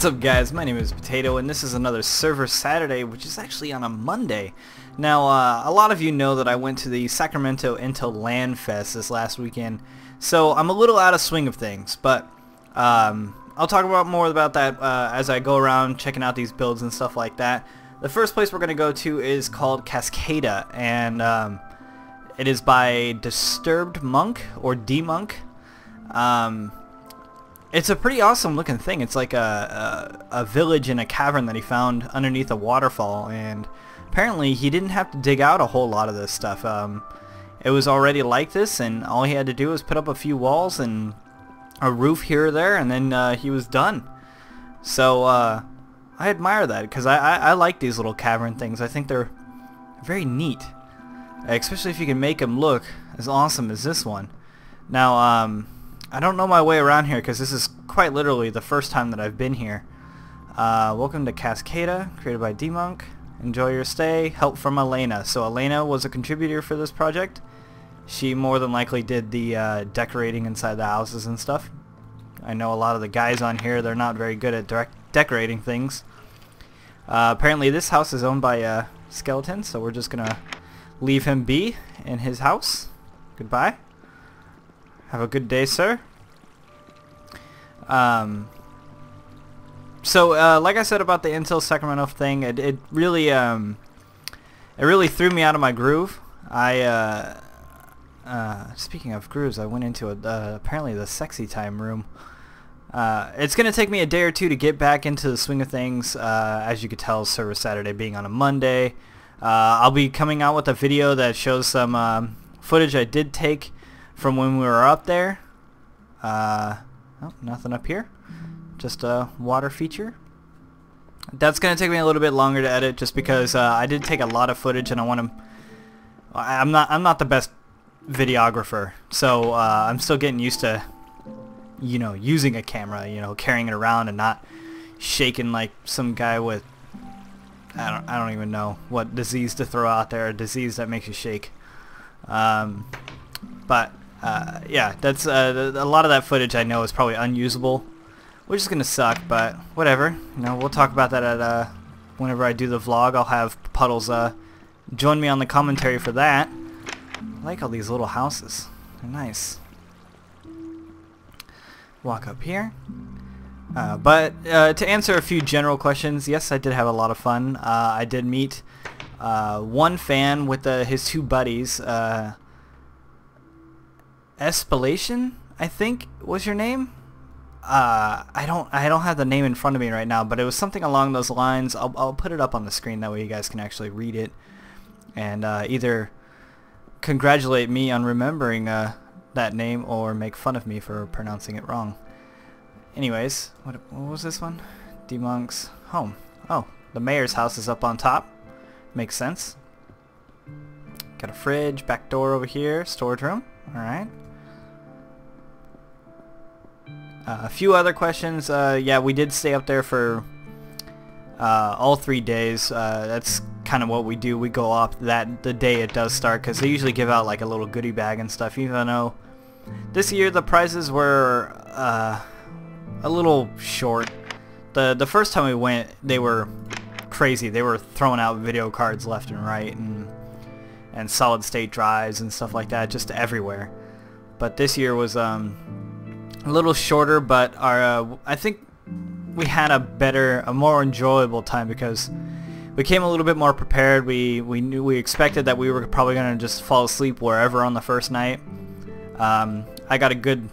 What's up guys, my name is Potato and this is another Server Saturday, which is actually on a Monday. Now a lot of you know that I went to the Sacramento Intel Landfest this last weekend, so I'm a little out of swing of things, but I'll talk more about that as I go around checking out these builds and stuff like that. The first place we're going to go to is called Cascada, and it is by Disturbed Monk or D-Monk. It's a pretty awesome looking thing. It's like a village in a cavern that he found underneath a waterfall, and apparently he didn't have to dig out a whole lot of this stuff. It was already like this, and all he had to do was put up a few walls and a roof here or there, and then he was done. So I admire that, because I like these little cavern things. I think they're very neat, especially if you can make them look as awesome as this one. Now I don't know my way around here because this is quite literally the first time that I've been here. Welcome to Cascada, created by D-Monk. Enjoy your stay. Help from Elena. So Elena was a contributor for this project. She more than likely did the decorating inside the houses and stuff. I know a lot of the guys on here, they're not very good at decorating things. Apparently this house is owned by a skeleton, so we're just gonna leave him be in his house. Goodbye. Have a good day, sir. So like I said about the Intel Sacramento thing, it really threw me out of my groove. Speaking of grooves, I went into apparently the sexy time room. It's gonna take me a day or two to get back into the swing of things. As you could tell, Server Saturday being on a Monday. I'll be coming out with a video that shows some footage I did take from when we were up there. Oh, nothing up here. Just a water feature. That's gonna take me a little bit longer to edit, just because I did take a lot of footage, and I want to. I'm not the best videographer, so I'm still getting used to, you know, using a camera, you know, carrying it around and not shaking like some guy with I don't even know what disease to throw out there, a disease that makes you shake. But yeah, that's a lot of that footage I know is probably unusable, which is gonna suck, but whatever. You know, we'll talk about that at whenever I do the vlog. I'll have Puddles join me on the commentary for that. I like all these little houses. They're nice. Walk up here. But to answer a few general questions, yes, I did have a lot of fun. I did meet one fan with his two buddies. Espalation, I think was your name. I don't have the name in front of me right now, but it was something along those lines. I'll put it up on the screen, that way you guys can actually read it and either congratulate me on remembering that name or make fun of me for pronouncing it wrong. Anyways, what was this one? D-Monk's home. Oh, the mayor's house is up on top. Makes sense. Got a fridge, back door over here, storage room. Alright. A few other questions. Yeah, we did stay up there for all 3 days. That's kind of what we do. We go up the day it does start, because they usually give out like a little goodie bag and stuff, even though this year the prizes were a little short. The first time we went, they were crazy. They were throwing out video cards left and right, and solid state drives and stuff like that, just everywhere. But this year was a little shorter, but I think we had a more enjoyable time, because we came a little bit more prepared. We expected that we were probably gonna just fall asleep wherever on the first night. I got a good,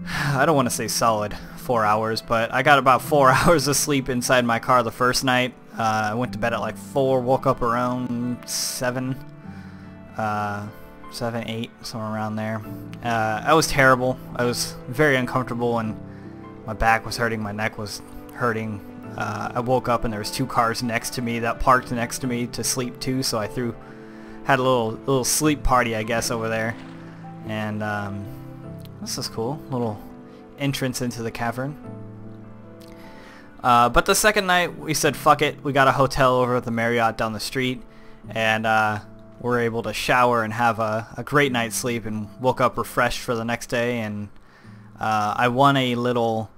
I don't want to say solid 4 hours, but I got about 4 hours of sleep inside my car the first night. I went to bed at like 4, woke up around 7, 8, somewhere around there. I was terrible. I was very uncomfortable, and my back was hurting, my neck was hurting. I woke up and there was 2 cars next to me that parked next to me to sleep too, so I had a little sleep party, I guess, over there. And this is cool, little entrance into the cavern. But the second night we said fuck it. We got a hotel over at the Marriott down the street, and we're able to shower and have a great night's sleep, and woke up refreshed for the next day. And I won a little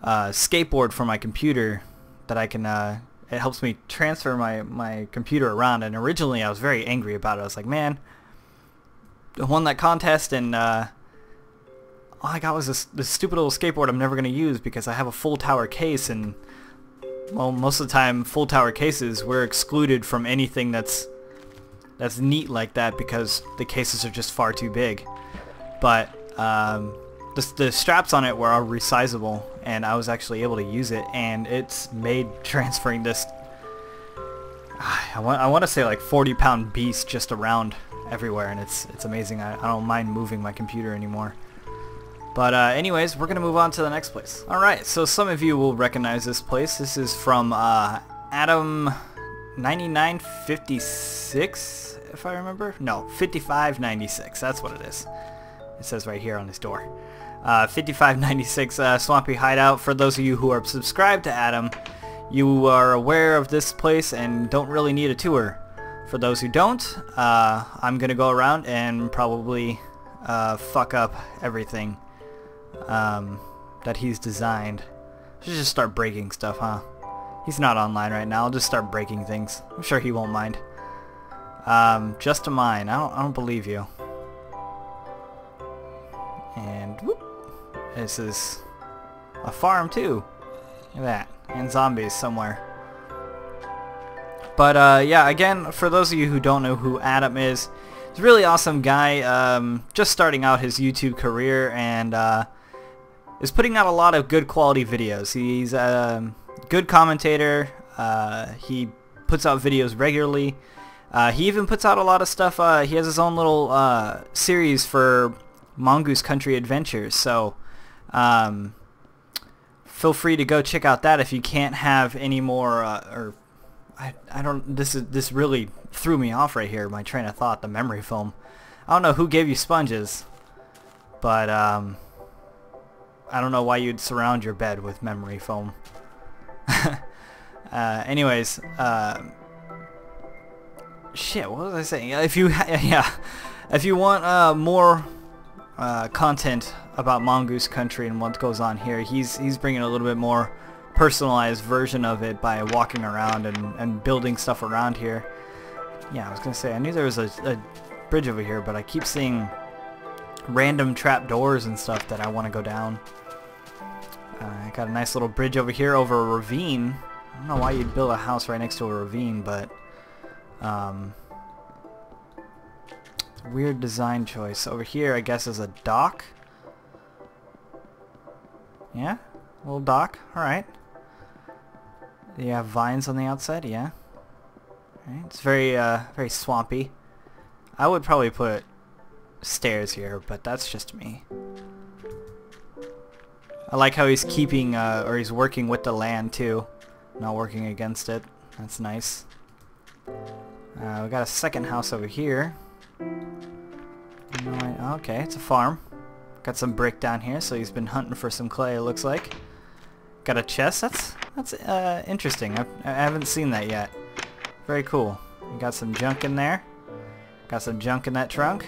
skateboard for my computer that I can, it helps me transfer my computer around, and originally I was very angry about it. I was like, man, I won that contest and all I got was this stupid little skateboard I'm never going to use because I have a full tower case, and well, most of the time full tower cases, we're excluded from anything that's neat like that because the cases are just far too big. But the straps on it were all resizable, and I was actually able to use it, and it's made transferring this, I want to say like 40-pound beast just around everywhere, and it's amazing. I don't mind moving my computer anymore. But anyways, we're going to move on to the next place. Alright, so some of you will recognize this place. This is from Adam 9956, if I remember. No, 5596, that's what it is. It says right here on his door. 5596 Swampy Hideout. For those of you who are subscribed to Adam, you are aware of this place and don't really need a tour. For those who don't, I'm going to go around and probably fuck up everything that he's designed. Should just start breaking stuff, huh? He's not online right now. I'll just start breaking things. I'm sure he won't mind. Just a mine. I don't believe you. And whoop, this is a farm too. Look at that. And zombies somewhere. But yeah, again, for those of you who don't know who Adam is, he's a really awesome guy, just starting out his YouTube career, and is putting out a lot of good quality videos. He's a good commentator. He puts out videos regularly. He even puts out a lot of stuff. He has his own little series for Mongoose Country Adventures, so feel free to go check out that if you can't have any more I don't, this really threw me off right here, my train of thought, the memory foam. I don't know who gave you sponges, but I don't know why you'd surround your bed with memory foam. Anyways, shit, what was I saying? If you if you want more content about Mongoose Country and what goes on here, he's bringing a little bit more personalized version of it by walking around and building stuff around here. Yeah, I was gonna say, I knew there was a bridge over here, but I keep seeing random trap doors and stuff that I want to go down. I got a nice little bridge over here over a ravine. I don't know why you'd build a house right next to a ravine, but weird design choice. Over here, I guess, is a dock. Yeah, a little dock. Alright. You have vines on the outside, yeah. Right. It's very very swampy. I would probably put stairs here, but that's just me. I like how he's keeping, or he's working with the land too, not working against it. That's nice. We got a second house over here. Okay, it's a farm. Got some brick down here, so he's been hunting for some clay, it looks like. Got a chest. That's interesting. I haven't seen that yet. Very cool. You got some junk in there. Got some junk in that trunk.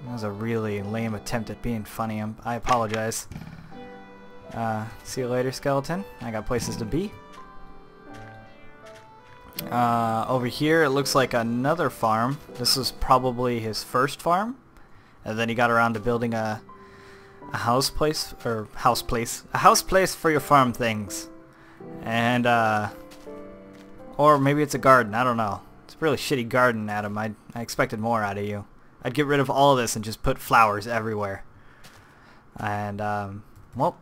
That was a really lame attempt at being funny. I apologize. See you later, skeleton. I got places to be. Over here, it looks like another farm. This is probably his first farm, and then he got around to building a house place for your farm things, and or maybe it's a garden. I don't know. It's a really shitty garden, Adam. I expected more out of you. I'd get rid of all of this and just put flowers everywhere. And well,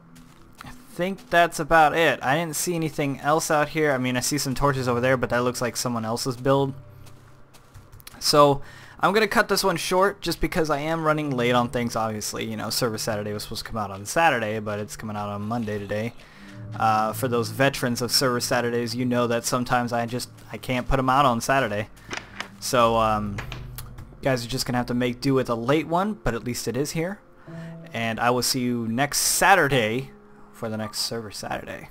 I think that's about it. I didn't see anything else out here. I mean, I see some torches over there, but that looks like someone else's build. So I'm gonna cut this one short just because I am running late on things. Obviously, you know, Server Saturday was supposed to come out on Saturday, but it's coming out on Monday today. For those veterans of Server Saturdays, you know that sometimes I can't put them out on Saturday. So you guys are just gonna have to make do with a late one, but at least it is here. And I will see you next Saturday for the next Server Saturday.